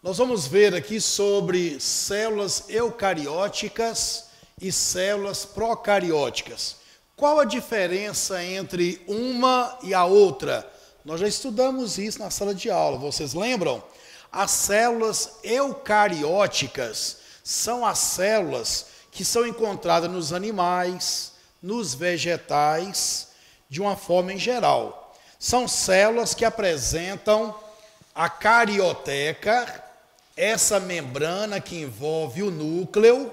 Nós vamos ver aqui sobre células eucarióticas e células procarióticas. Qual a diferença entre uma e a outra? Nós já estudamos isso na sala de aula, vocês lembram? As células eucarióticas são as células que são encontradas nos animais, nos vegetais, de uma forma em geral. São células que apresentam a carioteca, essa membrana que envolve o núcleo,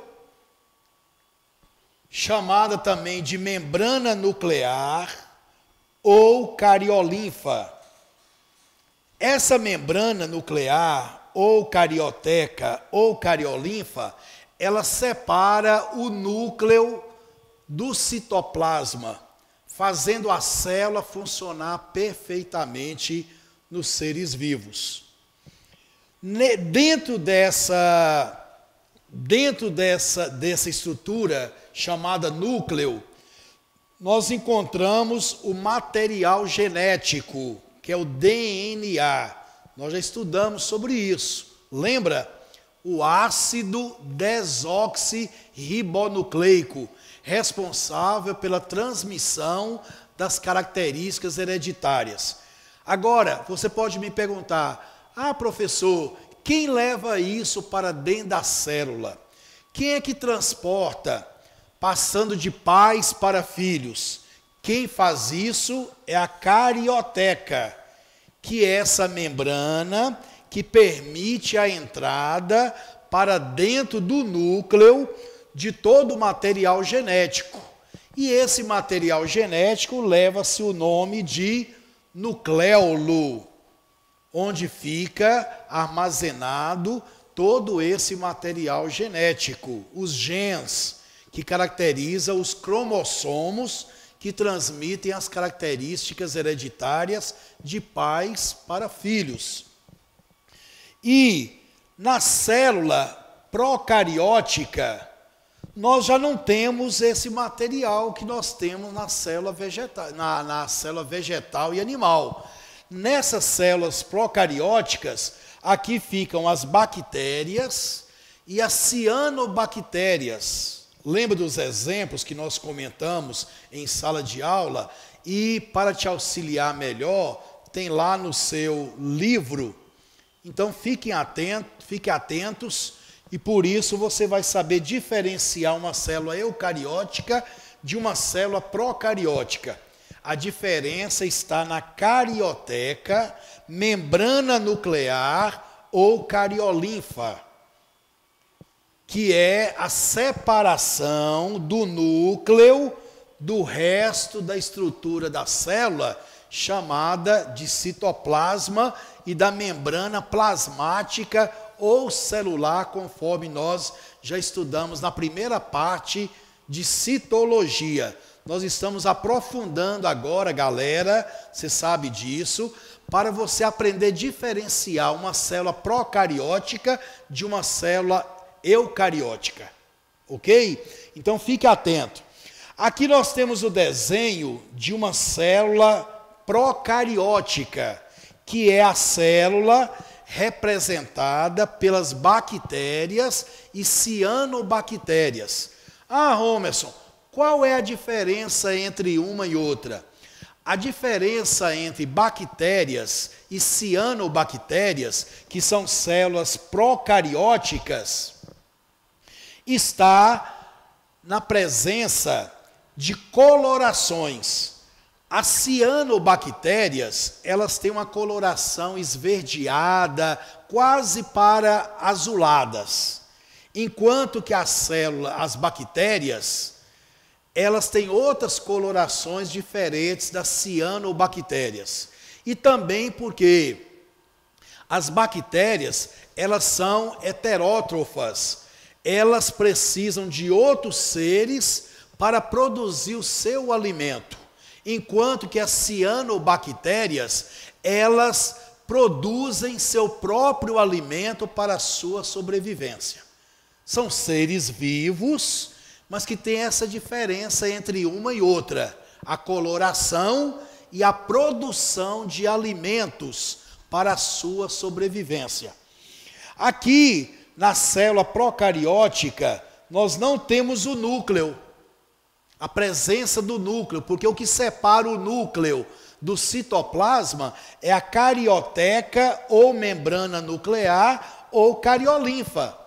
chamada também de membrana nuclear ou cariolinfa. Essa membrana nuclear ou carioteca ou cariolinfa, ela separa o núcleo do citoplasma, fazendo a célula funcionar perfeitamente nos seres vivos. Dentro dessa estrutura chamada núcleo, nós encontramos o material genético, que é o DNA. Nós já estudamos sobre isso. Lembra? O ácido desoxirribonucleico, responsável pela transmissão das características hereditárias. Agora, você pode me perguntar: professor, quem leva isso para dentro da célula? Quem é que transporta, passando de pais para filhos? Quem faz isso é a carioteca, que é essa membrana que permite a entrada para dentro do núcleo de todo o material genético. E esse material genético leva-se o nome de nucleolo, onde fica armazenado todo esse material genético, os genes, que caracterizam os cromossomos que transmitem as características hereditárias de pais para filhos. E na célula procariótica, nós já não temos esse material que nós temos na célula vegetal, na célula vegetal e animal. Nessas células procarióticas, aqui ficam as bactérias e as cianobactérias. Lembra dos exemplos que nós comentamos em sala de aula? E para te auxiliar melhor, tem lá no seu livro. Então fiquem atentos, e por isso você vai saber diferenciar uma célula eucariótica de uma célula procariótica. A diferença está na carioteca, membrana nuclear ou cariolinfa, que é a separação do núcleo do resto da estrutura da célula, chamada de citoplasma, e da membrana plasmática ou celular, conforme nós já estudamos na primeira parte de citologia. Nós estamos aprofundando agora, galera, você sabe disso, para você aprender a diferenciar uma célula procariótica de uma célula eucariótica, ok? Então fique atento. Aqui nós temos o desenho de uma célula procariótica, que é a célula representada pelas bactérias e cianobactérias. Romerson, qual é a diferença entre uma e outra? A diferença entre bactérias e cianobactérias, que são células procarióticas, está na presença de colorações. As cianobactérias, elas têm uma coloração esverdeada, quase para azuladas, enquanto que as bactérias, elas têm outras colorações diferentes das cianobactérias. E também porque as bactérias, elas são heterótrofas, elas precisam de outros seres para produzir o seu alimento. Enquanto que as cianobactérias, elas produzem seu próprio alimento para a sua sobrevivência. São seres vivos, mas que têm essa diferença entre uma e outra: a coloração e a produção de alimentos para a sua sobrevivência. Aqui, na célula procariótica, nós não temos o núcleo, a presença do núcleo, porque o que separa o núcleo do citoplasma é a carioteca ou membrana nuclear ou cariolinfa.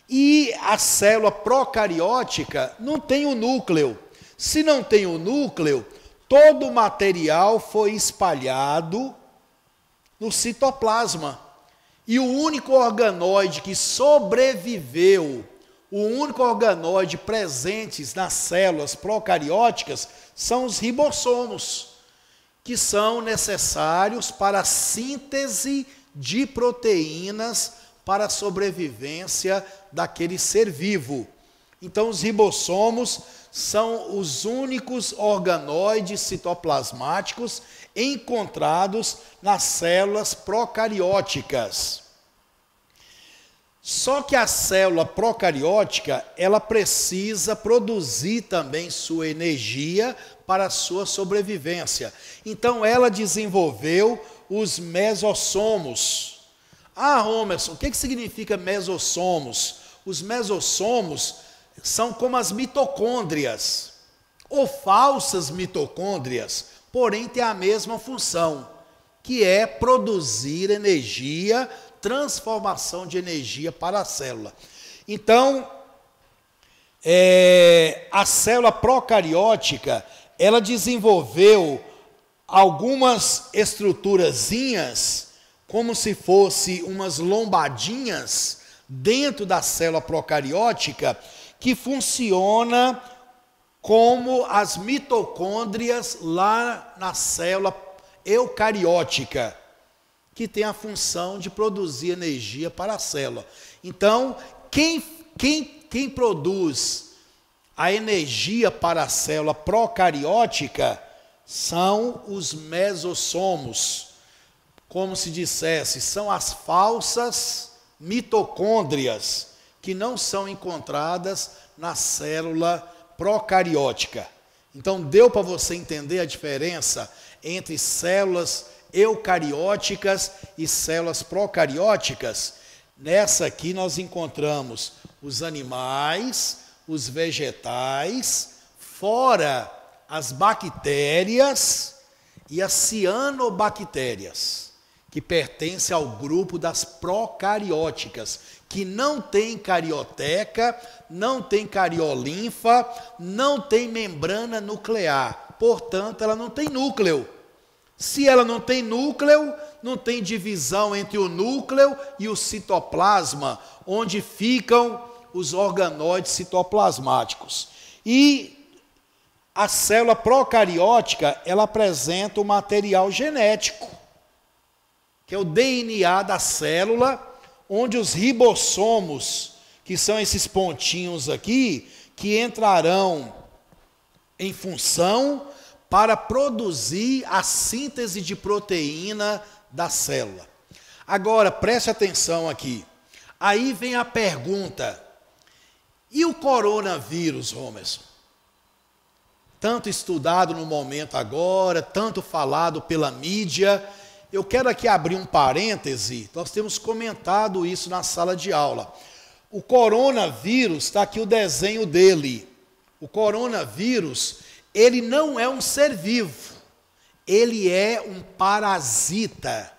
E a célula procariótica não tem o núcleo. Se não tem o núcleo, todo o material foi espalhado no citoplasma. E o único organoide que sobreviveu, o único organoide presentes nas células procarióticas são os ribossomos, que são necessários para a síntese de proteínas para a sobrevivência daquele ser vivo. Então, os ribossomos são os únicos organoides citoplasmáticos encontrados nas células procarióticas. Só que a célula procariótica, ela precisa produzir também sua energia para a sua sobrevivência. Então, ela desenvolveu os mesossomos. Ah, Romerson, o que significa mesossomos? Os mesossomos são como as mitocôndrias, ou falsas mitocôndrias, porém têm a mesma função, que é produzir energia, transformação de energia para a célula. Então, a célula procariótica, ela desenvolveu algumas estruturazinhas, como se fosse umas lombadinhas dentro da célula procariótica, que funciona como as mitocôndrias lá na célula eucariótica, que tem a função de produzir energia para a célula. Então, quem produz a energia para a célula procariótica são os mesossomos. Como se dissesse, são as falsas mitocôndrias que não são encontradas na célula procariótica. Então, deu para você entender a diferença entre células eucarióticas e células procarióticas? Nessa aqui nós encontramos os animais, os vegetais, fora as bactérias e as cianobactérias, que pertencem ao grupo das procarióticas, que não tem carioteca, não tem cariolinfa, não tem membrana nuclear. Portanto, ela não tem núcleo. Se ela não tem núcleo, não tem divisão entre o núcleo e o citoplasma, onde ficam os organoides citoplasmáticos. E a célula procariótica, ela apresenta o material genético, que é o DNA da célula, onde os ribossomos, que são esses pontinhos aqui, que entrarão em função para produzir a síntese de proteína da célula. Agora, preste atenção aqui. Aí vem a pergunta: e o coronavírus, Romerson? Tanto estudado no momento agora, tanto falado pela mídia. Eu quero aqui abrir um parêntese, nós temos comentado isso na sala de aula. O coronavírus, está aqui o desenho dele. O coronavírus, ele não é um ser vivo, ele é um parasita.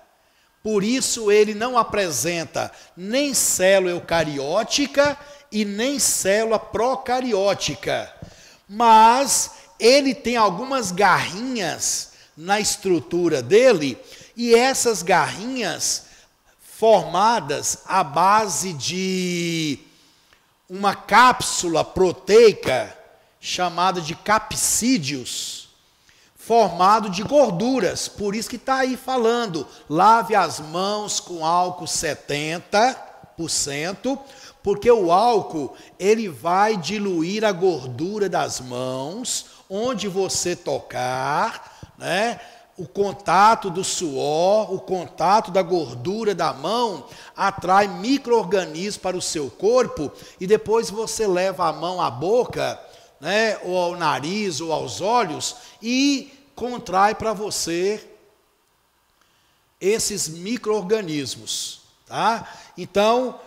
Por isso ele não apresenta nem célula eucariótica e nem célula procariótica. Mas ele tem algumas garrinhas na estrutura dele, e essas garrinhas formadas à base de uma cápsula proteica chamada de capsídeos, formado de gorduras. Por isso que está aí falando, lave as mãos com álcool 70%, porque o álcool ele vai diluir a gordura das mãos, onde você tocar, né? O contato do suor, o contato da gordura da mão atrai micro-organismos para o seu corpo, e depois você leva a mão à boca, né, ou ao nariz ou aos olhos, e contrai para você esses micro-organismos. tá? Então,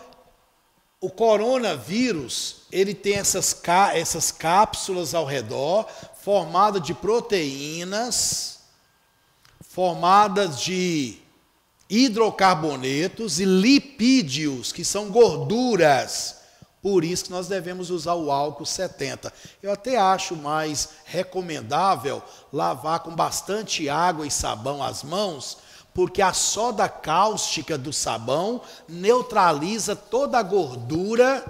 o coronavírus, ele tem essas cápsulas ao redor, formadas de proteínas, formadas de hidrocarbonetos e lipídios, que são gorduras. Por isso que nós devemos usar o álcool 70. Eu até acho mais recomendável lavar com bastante água e sabão as mãos, porque a soda cáustica do sabão neutraliza toda a gordura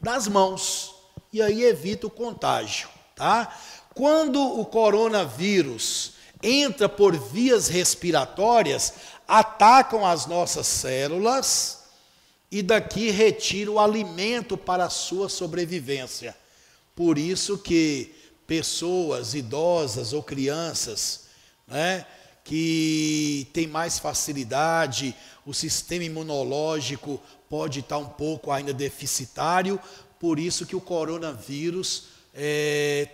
das mãos e aí evita o contágio, tá? Quando o coronavírus entra por vias respiratórias, atacam as nossas células e daqui retira o alimento para a sua sobrevivência. Por isso que pessoas idosas ou crianças, né, que têm mais facilidade, o sistema imunológico pode estar um pouco ainda deficitário, por isso que o coronavírus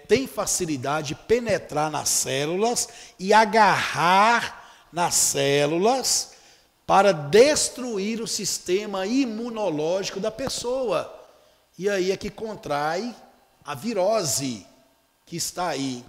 tem facilidade de penetrar nas células e agarrar nas células para destruir o sistema imunológico da pessoa. E aí é que contrai a virose que está aí.